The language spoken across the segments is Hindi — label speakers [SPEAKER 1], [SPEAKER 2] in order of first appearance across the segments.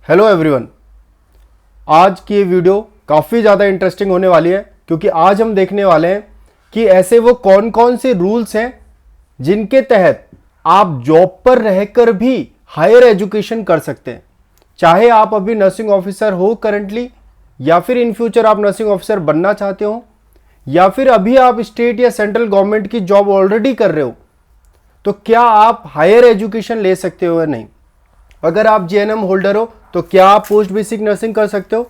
[SPEAKER 1] Hello everyone. आज की ये वीडियो काफ़ी ज़्यादा इंटरेस्टिंग होने वाली है क्योंकि आज हम देखने वाले हैं कि ऐसे वो कौन कौन से रूल्स हैं जिनके तहत आप जॉब पर रहकर भी हायर एजुकेशन कर सकते हैं। चाहे आप अभी नर्सिंग ऑफिसर हो करंटली, या फिर इन फ्यूचर आप नर्सिंग ऑफिसर बनना चाहते हो, या फिर अभी आप स्टेट या सेंट्रल गवर्नमेंट की जॉब ऑलरेडी कर रहे हो, तो क्या आप हायर एजुकेशन ले सकते हो या नहीं। अगर आप जीएनएम होल्डर हो तो क्या आप पोस्ट बेसिक नर्सिंग कर सकते हो।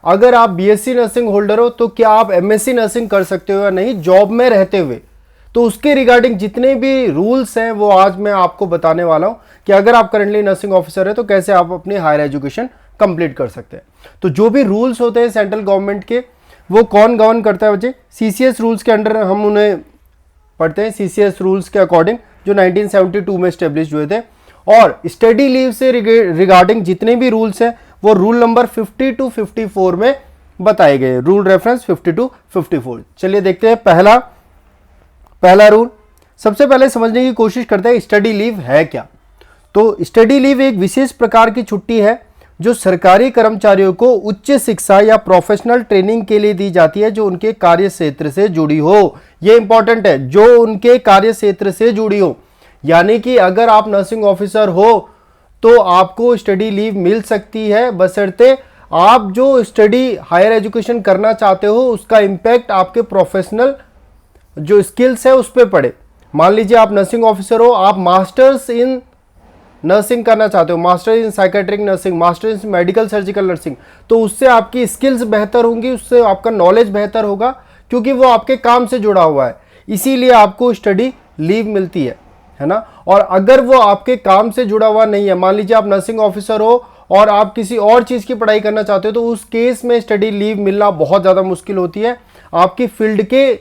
[SPEAKER 1] अगर आप बीएससी नर्सिंग होल्डर हो तो क्या आप एमएससी नर्सिंग कर सकते हो या नहीं जॉब में रहते हुए। तो उसके रिगार्डिंग जितने भी रूल्स हैं वो आज मैं आपको बताने वाला हूं कि अगर आप करंटली नर्सिंग ऑफिसर है तो कैसे आप अपनी हायर एजुकेशन कंप्लीट कर सकते हैं। तो जो भी रूल्स होते हैं सेंट्रल गवर्नमेंट के, वो कौन गवर्न करता है बच्चे? सीसीएस रूल्स के अंडर हम उन्हें पढ़ते हैं। सीसीएस रूल्स के अकॉर्डिंग जो 1972 में स्टेब्लिश हुए थे। और स्टडी लीव से रिगार्डिंग जितने भी रूल्स हैं वो रूल नंबर 50 to 54 में बताए गए। Rule reference 50 to 54। चलिए देखते हैं पहला रूल। सबसे पहले समझने की कोशिश करते हैं स्टडी लीव है क्या। तो स्टडी लीव एक विशेष प्रकार की छुट्टी है जो सरकारी कर्मचारियों को उच्च शिक्षा या प्रोफेशनल ट्रेनिंग के लिए दी जाती है जो उनके कार्य क्षेत्र से जुड़ी हो। यह इंपॉर्टेंट है, जो उनके कार्य क्षेत्र से जुड़ी हो। यानी कि अगर आप नर्सिंग ऑफिसर हो तो आपको स्टडी लीव मिल सकती है, बशर्ते आप जो स्टडी हायर एजुकेशन करना चाहते हो उसका इंपैक्ट आपके प्रोफेशनल जो स्किल्स है उस पर पड़े। मान लीजिए आप नर्सिंग ऑफिसर हो, आप मास्टर्स इन नर्सिंग करना चाहते हो, master in psychiatric nursing, master in medical surgical nursing, तो उससे आपकी स्किल्स बेहतर होंगी, उससे आपका नॉलेज बेहतर होगा क्योंकि वो आपके काम से जुड़ा हुआ है। इसीलिए आपको स्टडी लीव मिलती है ना। और अगर वो आपके काम से जुड़ा हुआ नहीं है, मान लीजिए आप नर्सिंग ऑफिसर हो और आप किसी और चीज की पढ़ाई करना चाहते हो, तो उस केस में स्टडी लीव मिलना बहुत ज्यादा मुश्किल होती है आपकी फील्ड के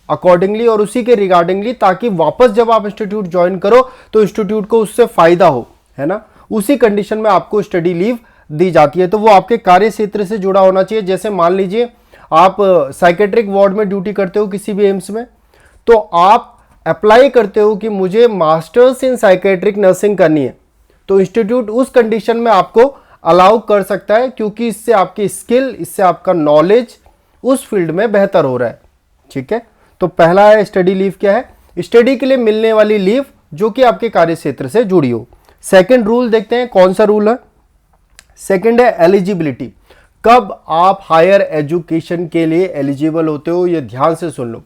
[SPEAKER 1] अकॉर्डिंगली और उसी के रिगार्डिंगली, ताकि वापस जब आप इंस्टीट्यूट ज्वाइन करो तो इंस्टीट्यूट को उससे फायदा हो, है ना। उसी कंडीशन में आपको स्टडी लीव दी जाती है। तो वो आपके कार्य क्षेत्र से जुड़ा होना चाहिए। जैसे मान लीजिए आप साइकेट्रिक वार्ड में ड्यूटी करते हो किसी भी एम्स में, तो आप अप्लाई करते हो कि मुझे मास्टर्स इन साइकेट्रिक नर्सिंग करनी है, तो इंस्टीट्यूट उस कंडीशन में आपको अलाउ कर सकता है क्योंकि इससे आपकी स्किल, इससे आपका नॉलेज उस फील्ड में बेहतर हो रहा है। ठीक है, तो पहला है स्टडी लीव क्या है? स्टडी के लिए मिलने वाली लीव जो कि आपके कार्य क्षेत्र से जुड़ी हो। सेकंड रूल देखते हैं कौन सा रूल है। सेकंड है एलिजिबिलिटी। कब आप हायर एजुकेशन के लिए एलिजिबल होते हो, यह ध्यान से सुन लो।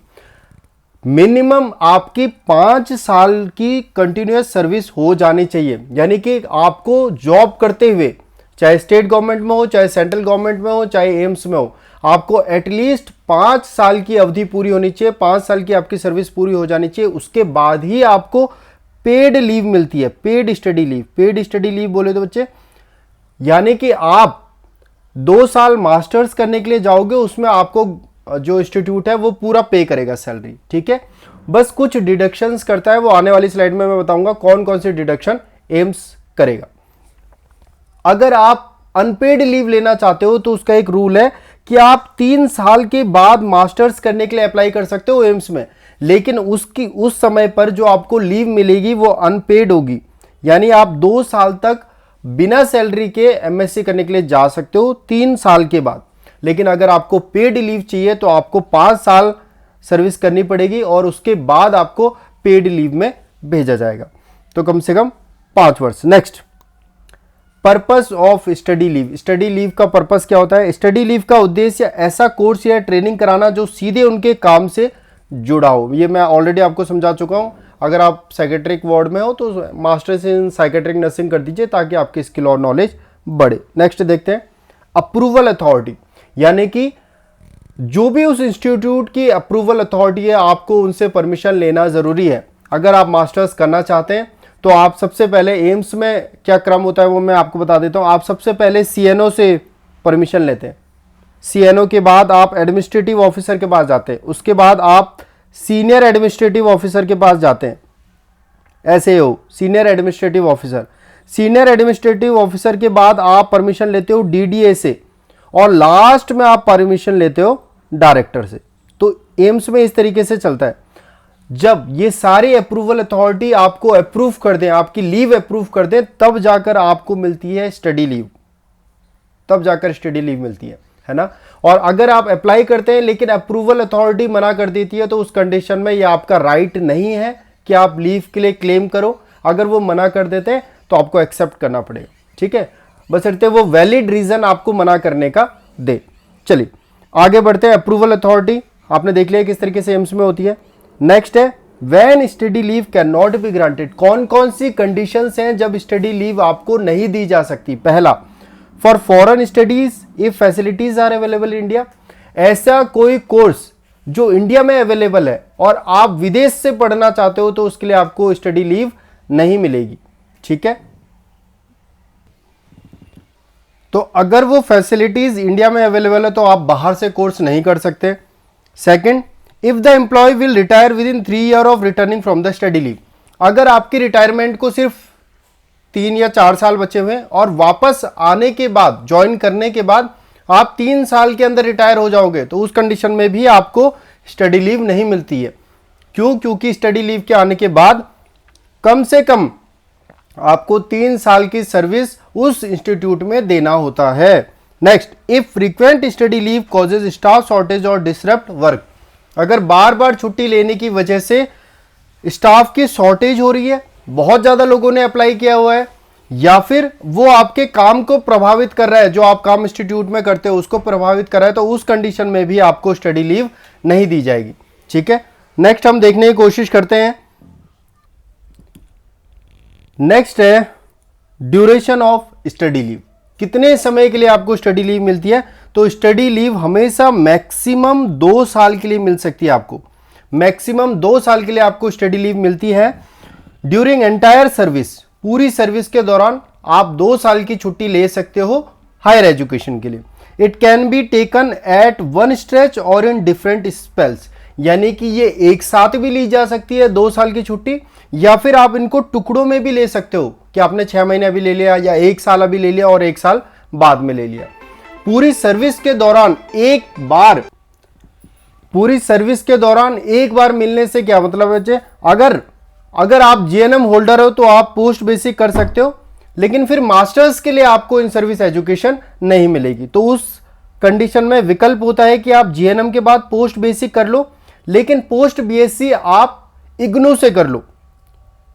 [SPEAKER 1] मिनिमम आपकी 5 साल की कंटिन्यूअस सर्विस हो जानी चाहिए। यानी कि आपको जॉब करते हुए, चाहे स्टेट गवर्नमेंट में हो, चाहे सेंट्रल गवर्नमेंट में हो, चाहे एम्स में हो, आपको एटलीस्ट 5 साल की अवधि पूरी होनी चाहिए, 5 साल की आपकी सर्विस पूरी हो जानी चाहिए। उसके बाद ही आपको पेड लीव मिलती है, paid study leave. Paid study leave बोले तो बच्चे, यानी कि आप 2 साल मास्टर्स करने के लिए जाओगे, उसमें आपको जो इंस्टीट्यूट है वो पूरा पे करेगा सैलरी। ठीक है, बस कुछ डिडक्शंस करता है, वो आने वाली स्लाइड में मैं बताऊंगा कौन कौन से डिडक्शन एम्स करेगा। अगर आप अनपेड लीव लेना चाहते हो तो उसका एक रूल है कि आप 3 साल के बाद मास्टर्स करने के लिए अप्लाई कर सकते हो एम्स में, लेकिन उस समय पर जो आपको लीव मिलेगी वो अनपेड होगी। यानी आप 2 साल तक बिना सैलरी के एमएससी करने के लिए जा सकते हो 3 साल के बाद। लेकिन अगर आपको पेड लीव चाहिए तो आपको 5 साल सर्विस करनी पड़ेगी और उसके बाद आपको पेड लीव में भेजा जाएगा, तो कम से कम 5 वर्ष। Next, purpose of study leave. Study leave का पर्पस क्या होता है? स्टडी लीव का उद्देश्य ऐसा कोर्स या ट्रेनिंग कराना जो सीधे उनके काम से जुड़ा हो। ये मैं ऑलरेडी आपको समझा चुका हूं। अगर आप साइकेट्रिक वार्ड में हो तो मास्टर्स इन साइकेट्रिक नर्सिंग कर दीजिए ताकि आपकी स्किल और नॉलेज बढ़े। नेक्स्ट देखते हैं अप्रूवल अथॉरिटी। यानी कि जो भी उस इंस्टीट्यूट की अप्रूवल अथॉरिटी है, आपको उनसे परमिशन लेना जरूरी है। अगर आप मास्टर्स करना चाहते हैं तो आप सबसे पहले एम्स में क्या क्रम होता है वो मैं आपको बता देता हूं। आप सबसे पहले सीएनओ से परमिशन लेते हैं, सीएनओ के बाद आप एडमिनिस्ट्रेटिव ऑफिसर के पास जाते हैं, उसके बाद आप सीनियर एडमिनिस्ट्रेटिव ऑफिसर के पास जाते हैं, ऐसे हो senior administrative officer. Senior administrative officer के बाद आप परमिशन लेते हो डीडीए से, और लास्ट में आप परमिशन लेते हो डायरेक्टर से। तो एम्स में इस तरीके से चलता है। जब ये सारी अप्रूवल अथॉरिटी आपको अप्रूव कर दें, आपकी लीव अप्रूव कर दें, तब जाकर आपको मिलती है स्टडी लीव। तब जाकर स्टडी लीव मिलती है ना। और अगर आप अप्लाई करते हैं लेकिन अप्रूवल अथॉरिटी मना कर देती है तो उस कंडीशन में ये आपका राइट नहीं है कि आप लीव के लिए क्लेम करो। अगर वो मना कर देते हैं तो आपको एक्सेप्ट करना पड़ेगा, ठीक है, बशर्ते वो वैलिड रीजन आपको मना करने का दे। चलिए आगे बढ़ते हैं। अप्रूवल अथॉरिटी आपने देख लिया किस तरीके से एम्स में होती है। नेक्स्ट है when study leave can not be granted. कौन कौन सी कंडीशंस हैं जब स्टडी लीव आपको नहीं दी जा सकती। पहला, for foreign studies if facilities are available in India. ऐसा कोई कोर्स जो इंडिया में अवेलेबल है और आप विदेश से पढ़ना चाहते हो तो उसके लिए आपको स्टडी लीव नहीं मिलेगी, ठीक है। तो अगर वो फैसिलिटीज इंडिया में अवेलेबल है तो आप बाहर से कोर्स नहीं कर सकते। Second, if the employ will retire within 3 year of returning from the study leave. अगर आपकी रिटायरमेंट को सिर्फ 3 या 4 साल बचे हुए और वापस आने के बाद, ज्वाइन करने के बाद आप 3 साल के अंदर रिटायर हो जाओगे तो उस कंडीशन में भी आपको स्टडी लीव नहीं मिलती है। क्यों? क्योंकि स्टडी लीव के आने के बाद कम से कम आपको 3 साल की सर्विस उस इंस्टीट्यूट में देना होता है। Next, if frequent study leave causes staff shortage और डिसरप्ट वर्क। अगर बार बार छुट्टी लेने की वजह से स्टाफ की शॉर्टेज हो रही है, बहुत ज्यादा लोगों ने अप्लाई किया हुआ है, या फिर वो आपके काम को प्रभावित कर रहा है, जो आप काम इंस्टीट्यूट में करते हो उसको प्रभावित कर रहा है, तो उस कंडीशन में भी आपको स्टडी लीव नहीं दी जाएगी, ठीक है। नेक्स्ट हम देखने की कोशिश करते हैं। नेक्स्ट है ड्यूरेशन ऑफ स्टडी लीव। कितने समय के लिए आपको स्टडी लीव मिलती है? तो स्टडी लीव हमेशा मैक्सिमम 2 साल के लिए मिल सकती है आपको। मैक्सिमम 2 साल के लिए आपको स्टडी लीव मिलती है ड्यूरिंग एंटायर सर्विस। पूरी सर्विस के दौरान आप 2 साल की छुट्टी ले सकते हो हायर एजुकेशन के लिए। It can be taken at one stretch or in different spells. यानी कि ये एक साथ भी ली जा सकती है 2 साल की छुट्टी, या फिर आप इनको टुकड़ों में भी ले सकते हो कि आपने 6 महीने अभी ले लिया या 1 साल अभी ले लिया और 1 साल बाद में ले लिया। पूरी सर्विस के दौरान एक बार मिलने से क्या मतलब है? अगर आप जीएनएम होल्डर हो तो आप पोस्ट बेसिक कर सकते हो, लेकिन फिर मास्टर्स के लिए आपको इन सर्विस एजुकेशन नहीं मिलेगी। तो उस कंडीशन में विकल्प होता है कि आप जीएनएम के बाद पोस्ट बेसिक कर लो, लेकिन पोस्ट बीएससी आप इग्नू से कर लो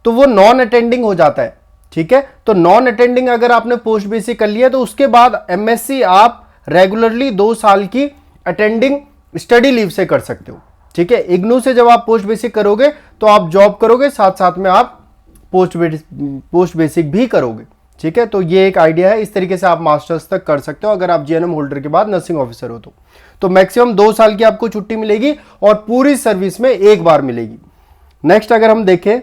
[SPEAKER 1] तो वो नॉन अटेंडिंग हो जाता है, ठीक है। तो नॉन अटेंडिंग अगर आपने पोस्ट बेसिक कर लिया तो उसके बाद एमएससी आप रेगुलरली 2 साल की अटेंडिंग स्टडी लीव से कर सकते हो, ठीक है। इग्नू से जब आप पोस्ट बेसिक करोगे तो आप जॉब करोगे, साथ साथ में आप पोस्ट बेसिक भी करोगे, ठीक है। तो ये एक आइडिया है, इस तरीके से आप मास्टर्स तक कर सकते हो अगर आप जीएनएम होल्डर के बाद नर्सिंग ऑफिसर हो तो मैक्सिमम 2 साल की आपको छुट्टी मिलेगी और पूरी सर्विस में एक बार मिलेगी। नेक्स्ट अगर हम देखें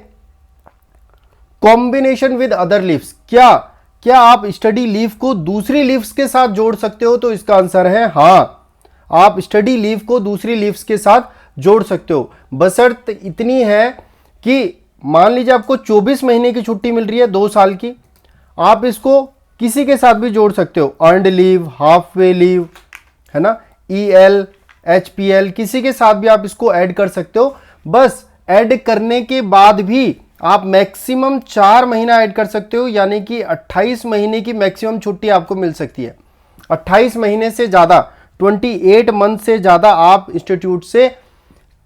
[SPEAKER 1] कॉम्बिनेशन विद अदर लीव्स। क्या आप स्टडी लीव को दूसरी लीव्स के साथ जोड़ सकते हो? तो इसका आंसर है हाँ, आप स्टडी लीव को दूसरी लीव्स के साथ जोड़ सकते हो। बशर्त इतनी है कि मान लीजिए आपको 24 महीने की छुट्टी मिल रही है 2 साल की, आप इसको किसी के साथ भी जोड़ सकते हो। Earned leave, half way leave, है ना, EL, HPL, किसी के साथ भी आप इसको ऐड कर सकते हो। बस ऐड करने के बाद भी आप मैक्सिमम 4 महीना ऐड कर सकते हो, यानी कि 28 महीने की मैक्सिमम छुट्टी आपको मिल सकती है। 28 महीने से ज्यादा, 28 मंथ से ज्यादा आप इंस्टीट्यूट से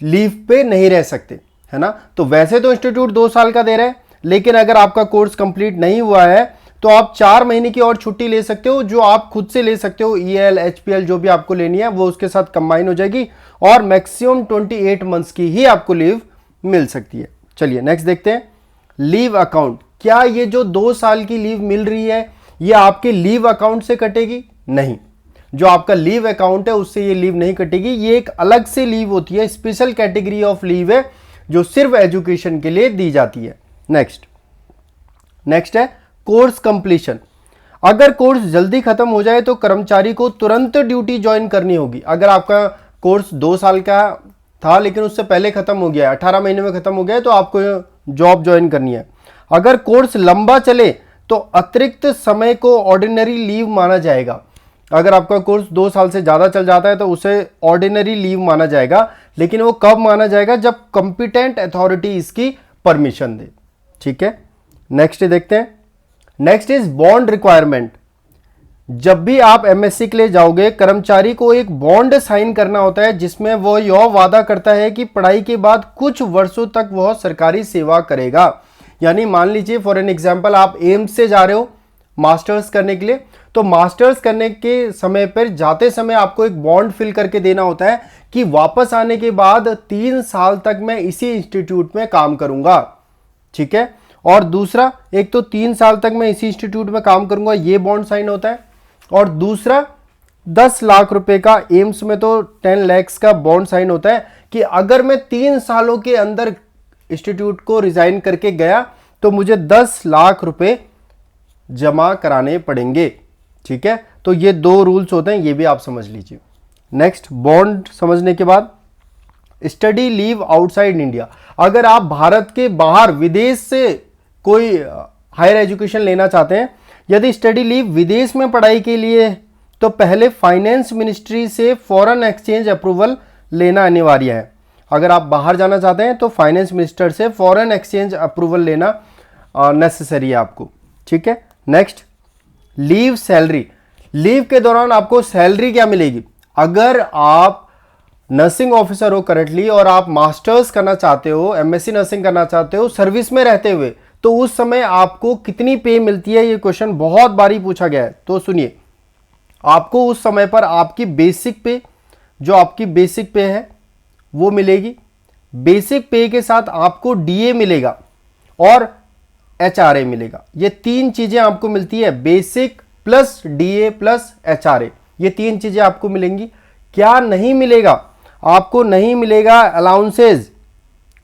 [SPEAKER 1] लीव पे नहीं रह सकते, है ना। तो वैसे तो इंस्टीट्यूट 2 साल का दे रहा है, लेकिन अगर आपका कोर्स कंप्लीट नहीं हुआ है तो आप 4 महीने की और छुट्टी ले सकते हो, जो आप खुद से ले सकते हो। EL, HPL जो भी आपको लेनी है वो उसके साथ कंबाइन हो जाएगी और मैक्सिमम 28 मंथ्स की ही आपको लीव मिल सकती है। चलिए नेक्स्ट देखते हैं लीव अकाउंट। क्या ये जो 2 साल की लीव मिल रही है ये आपके लीव अकाउंट से कटेगी? नहीं, जो आपका लीव अकाउंट है उससे ये लीव नहीं कटेगी। ये एक अलग से लीव होती है, स्पेशल कैटेगरी ऑफ लीव है जो सिर्फ एजुकेशन के लिए दी जाती है। नेक्स्ट है कोर्स कंप्लीशन। अगर कोर्स जल्दी खत्म हो जाए तो कर्मचारी को तुरंत ड्यूटी ज्वाइन करनी होगी। अगर आपका कोर्स 2 साल का था लेकिन उससे पहले खत्म हो गया है, 18 महीने में खत्म हो गया है, तो आपको जॉब ज्वाइन करनी है। अगर कोर्स लंबा चले तो अतिरिक्त समय को ऑर्डिनरी लीव माना जाएगा। अगर आपका कोर्स 2 साल से ज्यादा चल जाता है तो उसे ऑर्डिनरी लीव माना जाएगा, लेकिन वो कब माना जाएगा? जब कंपिटेंट अथॉरिटी इसकी परमिशन दे, ठीक है। नेक्स्ट देखते हैं। Next is bond requirement. जब भी आप एमएससी के लिए जाओगे, कर्मचारी को एक बॉन्ड साइन करना होता है जिसमें वो यह वादा करता है कि पढ़ाई के बाद कुछ वर्षों तक वह सरकारी सेवा करेगा। यानी मान लीजिए फॉर एन एग्जांपल आप एम्स से जा रहे हो मास्टर्स करने के लिए, तो मास्टर्स करने के समय पर जाते समय आपको एक बॉन्ड फिल करके देना होता है कि वापस आने के बाद 3 साल तक मैं इसी इंस्टीट्यूट में काम करूंगा। ठीक है, और दूसरा, एक तो 3 साल तक मैं इसी इंस्टीट्यूट में काम करूंगा, ये बॉन्ड साइन होता है, और दूसरा 10 लाख रुपए का, एम्स में तो 10 लाख का बॉन्ड साइन होता है कि अगर मैं 3 सालों के अंदर इंस्टीट्यूट को रिजाइन करके गया तो मुझे 10 लाख रुपए जमा कराने पड़ेंगे। ठीक है, तो ये 2 रूल्स होते हैं, ये भी आप समझ लीजिए। नेक्स्ट, बॉन्ड समझने के बाद स्टडी लीव आउटसाइड इंडिया। अगर आप भारत के बाहर विदेश से कोई हायर एजुकेशन लेना चाहते हैं, यदि स्टडी लीव विदेश में पढ़ाई के लिए, तो पहले फाइनेंस मिनिस्ट्री से फॉरेन एक्सचेंज अप्रूवल लेना अनिवार्य है। अगर आप बाहर जाना चाहते हैं तो फाइनेंस मिनिस्टर से फॉरेन एक्सचेंज अप्रूवल लेना नेसेसरी है आपको। ठीक है, नेक्स्ट, लीव सैलरी। लीव के दौरान आपको सैलरी क्या मिलेगी? अगर आप नर्सिंग ऑफिसर हो करंटली और आप मास्टर्स करना चाहते हो, एमएससी नर्सिंग करना चाहते हो सर्विस में रहते हुए, तो उस समय आपको कितनी पे मिलती है? ये क्वेश्चन बहुत बारी पूछा गया है, तो सुनिए। आपको उस समय पर आपकी बेसिक पे, जो आपकी बेसिक पे है वो मिलेगी। बेसिक पे के साथ आपको डीए मिलेगा और एचआरए मिलेगा। ये 3 चीजें आपको मिलती है, basic plus DA plus HRA, ये 3 चीजें आपको मिलेंगी। क्या नहीं मिलेगा? आपको नहीं मिलेगा अलाउंसेज।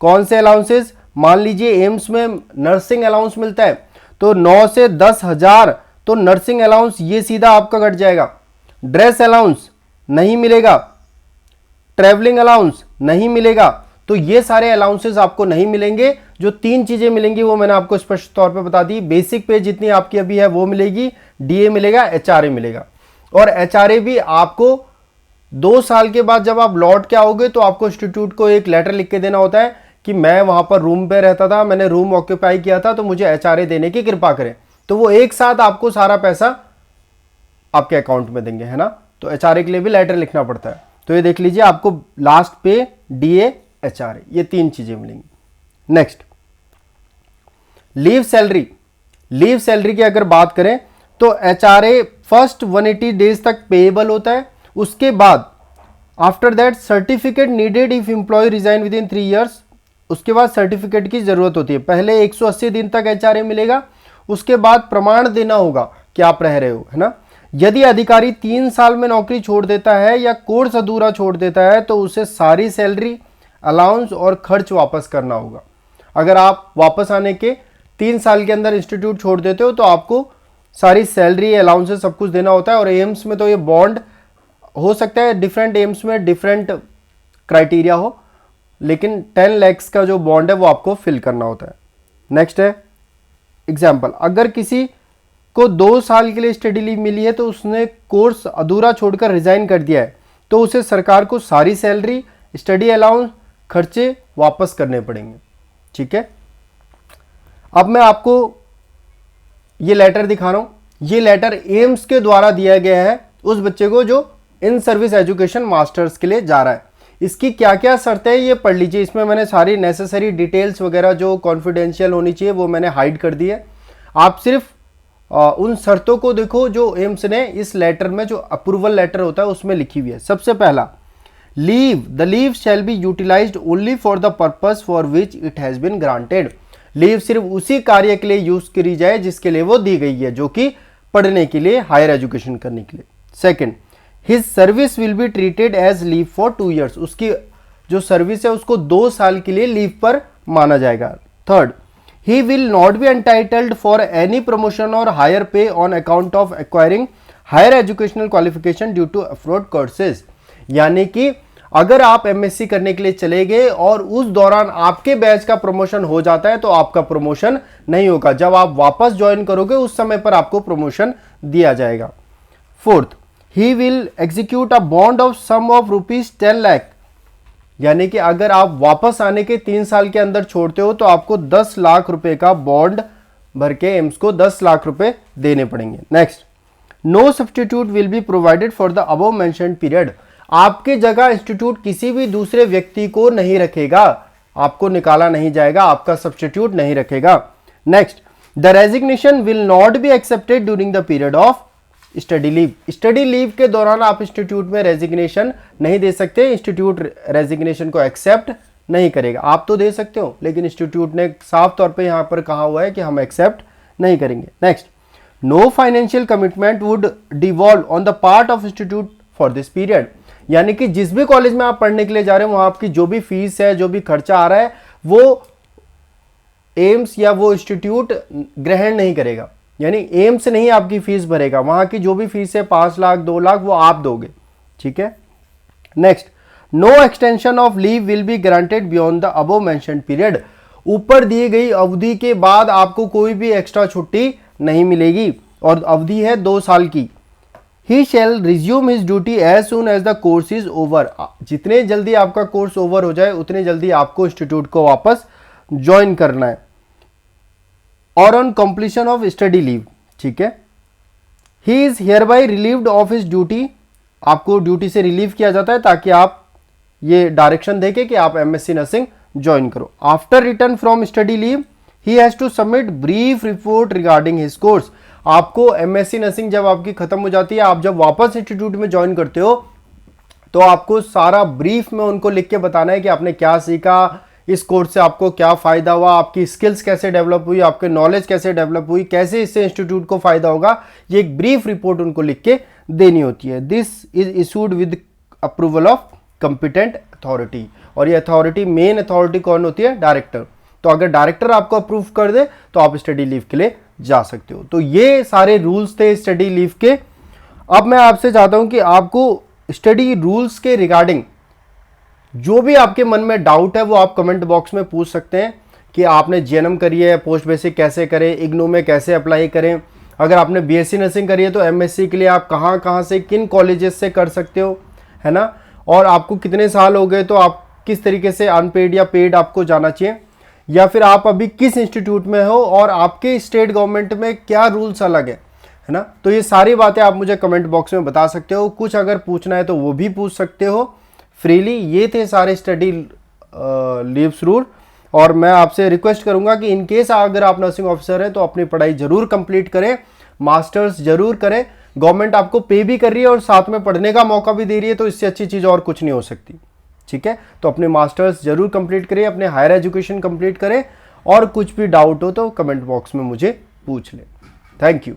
[SPEAKER 1] कौन से अलाउंसेज? मान लीजिए एम्स में नर्सिंग अलाउंस मिलता है, तो 9 से 10 हजार, तो नर्सिंग अलाउंस ये सीधा आपका कट जाएगा। ड्रेस अलाउंस नहीं मिलेगा, ट्रैवलिंग अलाउंस नहीं मिलेगा, तो ये सारे अलाउंसेस आपको नहीं मिलेंगे। जो 3 चीजें मिलेंगी वो मैंने आपको स्पष्ट तौर पे बता दी। बेसिक पे जितनी आपकी अभी है वो मिलेगी, डीए मिलेगा, एचआरए मिलेगा। और एचआरए भी आपको 2 साल के बाद जब आप लौट के आओगे तो आपको इंस्टीट्यूट को एक लेटर लिख के देना होता है कि मैं वहां पर रूम पे रहता था, मैंने रूम ऑक्यूपाई किया था, तो मुझे एचआरए देने की कृपा करें। तो वो एक साथ आपको सारा पैसा आपके अकाउंट में देंगे, है ना। तो एचआरए के लिए भी लेटर लिखना पड़ता है। तो ये देख लीजिए, आपको लास्ट पे डीए, एचआरए, ये 3 चीजें मिलेंगी। Next, leave salary. Leave salary की अगर बात करें तो एचआरए फर्स्ट 180 डेज तक पेएबल होता है। उसके बाद after that certificate needed if employ resign within 3 years. उसके बाद सर्टिफिकेट की जरूरत होती है। पहले 180 दिन तक एचआरए मिलेगा, उसके बाद प्रमाण देना होगा कि आप रह रहे हो, है ना। यदि अधिकारी 3 साल में नौकरी छोड़ देता है या कोर्स अधूरा छोड़ देता है तो उसे सारी सैलरी, अलाउंस और खर्च वापस करना होगा। अगर आप वापस आने के 3 साल के अंदर इंस्टीट्यूट छोड़ देते हो तो आपको सारी सैलरी, अलाउंसेस सब कुछ देना होता है। और एम्स में तो ये बॉन्ड हो सकता है, डिफरेंट एम्स में डिफरेंट क्राइटेरिया हो, लेकिन 10 लाख का जो बॉन्ड है वो आपको फिल करना होता है। नेक्स्ट है एग्जाम्पल, अगर किसी को 2 साल के लिए स्टडी लीव मिली है तो उसने कोर्स अधूरा छोड़कर रिजाइन कर दिया है, तो उसे सरकार को सारी सैलरी, स्टडी अलाउंस, खर्चे वापस करने पड़ेंगे। ठीक है, अब मैं आपको ये लेटर दिखा रहा हूं। ये लेटर एम्स के द्वारा दिया गया है उस बच्चे को जो इन सर्विस एजुकेशन मास्टर्स के लिए जा रहा है। इसकी क्या क्या शर्तें हैं ये पढ़ लीजिए। इसमें मैंने सारी नेसेसरी डिटेल्स वगैरह जो कॉन्फिडेंशियल होनी चाहिए वो मैंने हाइड कर दी है। आप सिर्फ उन शर्तों को देखो जो एम्स ने इस लेटर में, जो अप्रूवल लेटर होता है उसमें लिखी हुई है। सबसे पहला, leave the leave shall be utilised only for the purpose for which it has been granted. Leave सिर्फ उसी कार्य के लिए यूज करी जाए जिसके लिए वो दी गई है, जो कि पढ़ने के लिए, हायर एजुकेशन करने के लिए। Second, his service will be treated as leave for 2 years. उसकी जो सर्विस है उसको 2 साल के लिए लीव पर माना जाएगा। Third, he will not be entitled for any promotion or higher pay on account of acquiring higher educational qualification due to abroad courses। यानी कि अगर आप एमएससी करने के लिए चले गए और उस दौरान आपके बैच का प्रमोशन हो जाता है तो आपका प्रमोशन नहीं होगा। जब आप वापस ज्वाइन करोगे उस समय पर आपको प्रमोशन दिया जाएगा। Fourth, he will execute a bond of sum of rupees 10 lakh. यानी कि अगर आप वापस आने के 3 साल के अंदर छोड़ते हो तो आपको 10 लाख रुपए का बॉन्ड भर के एम्स को 10 लाख रुपए देने पड़ेंगे। Next, no substitute will be provided for the above mentioned period. आपकी जगह इंस्टीट्यूट किसी भी दूसरे व्यक्ति को नहीं रखेगा, आपको निकाला नहीं जाएगा, आपका सब्सटीट्यूट नहीं रखेगा। Next, the resignation will not be accepted during the period of study leave. Study leave के दौरान आप इंस्टीट्यूट में रेजिग्नेशन नहीं दे सकते, इंस्टीट्यूट रेजिग्नेशन को एक्सेप्ट नहीं करेगा। आप तो दे सकते हो, लेकिन इंस्टीट्यूट ने साफ तौर पे यहां पर कहा हुआ है कि हम एक्सेप्ट नहीं करेंगे। Next, no financial commitment would devolve on the part of institute for this period. यानी कि जिस भी कॉलेज में आप पढ़ने के लिए जा रहे हो वहां आपकी जो भी फीस है, जो भी खर्चा आ रहा है, वो एम्स या वो इंस्टीट्यूट ग्रहण नहीं करेगा। यानी एम्स नहीं आपकी फीस भरेगा, वहां की जो भी फीस है 5 लाख 2 लाख वो आप दोगे। ठीक है। Next, no extension of leave will be granted beyond the above mentioned period. ऊपर दी गई अवधि के बाद आपको कोई भी एक्स्ट्रा छुट्टी नहीं मिलेगी, और अवधि है 2 साल की। He shall resume his duty as soon as the course is over। जितने जल्दी आपका कोर्स ओवर हो जाए उतने जल्दी आपको इंस्टीट्यूट को वापस ज्वाइन करना है। और on completion of study leave, ठीक है, he is hereby relieved of his duty. आपको ड्यूटी से रिलीव किया जाता है ताकि आप ये डायरेक्शन देके कि आप एमएससी नर्सिंग ज्वाइन करो। After return from study leave he has to submit brief report regarding his course. आपको एमएससी नर्सिंग जब आपकी खत्म हो जाती है, आप जब वापस इंस्टीट्यूट में ज्वाइन करते हो तो आपको सारा ब्रीफ में उनको लिख के बताना है कि आपने क्या सीखा, इस कोर्स से आपको क्या फायदा हुआ, आपकी स्किल्स कैसे डेवलप हुई, आपके नॉलेज कैसे डेवलप हुई, कैसे इससे इंस्टीट्यूट को फायदा होगा। ये एक ब्रीफ रिपोर्ट उनको लिख के देनी होती है। This is issued with approval of competent authority. और ये अथॉरिटी, मेन अथॉरिटी कौन होती है? डायरेक्टर। तो अगर डायरेक्टर आपको अप्रूव कर दे तो आप स्टडी लीव के लिए जा सकते हो। तो ये सारे रूल्स थे स्टडी लीव के। अब मैं आपसे चाहता हूं कि आपको स्टडी रूल्स के रिगार्डिंग जो भी आपके मन में डाउट है वो आप कमेंट बॉक्स में पूछ सकते हैं कि आपने जीएनएम करी है, पोस्ट बेसिक कैसे करें, इग्नू में कैसे अप्लाई करें। अगर आपने बीएससी नर्सिंग करी है तो एमएससी के लिए आप कहाँ कहाँ से, किन कॉलेजेस से कर सकते हो, है ना। और आपको कितने साल हो गए तो आप किस तरीके से अनपेड या पेड आपको जाना चाहिए, या फिर आप अभी किस इंस्टीट्यूट में हो और आपके स्टेट गवर्नमेंट में क्या रूल्स अलग है ना। तो ये सारी बातें आप मुझे कमेंट बॉक्स में बता सकते हो। कुछ अगर पूछना है तो वो भी पूछ सकते हो फ्रीली। ये थे सारे स्टडी लीव्स रूल। और मैं आपसे रिक्वेस्ट करूंगा कि इन केस अगर आप नर्सिंग ऑफिसर हैं तो अपनी पढ़ाई जरूर कंप्लीट करें, मास्टर्स जरूर करें। गवर्नमेंट आपको पे भी कर रही है और साथ में पढ़ने का मौका भी दे रही है, तो इससे अच्छी चीज़ और कुछ नहीं हो सकती। ठीक है, तो अपने मास्टर्स जरूर कंप्लीट करें, अपने हायर एजुकेशन कंप्लीट करें, और कुछ भी डाउट हो तो कमेंट बॉक्स में मुझे पूछ लें। Thank you.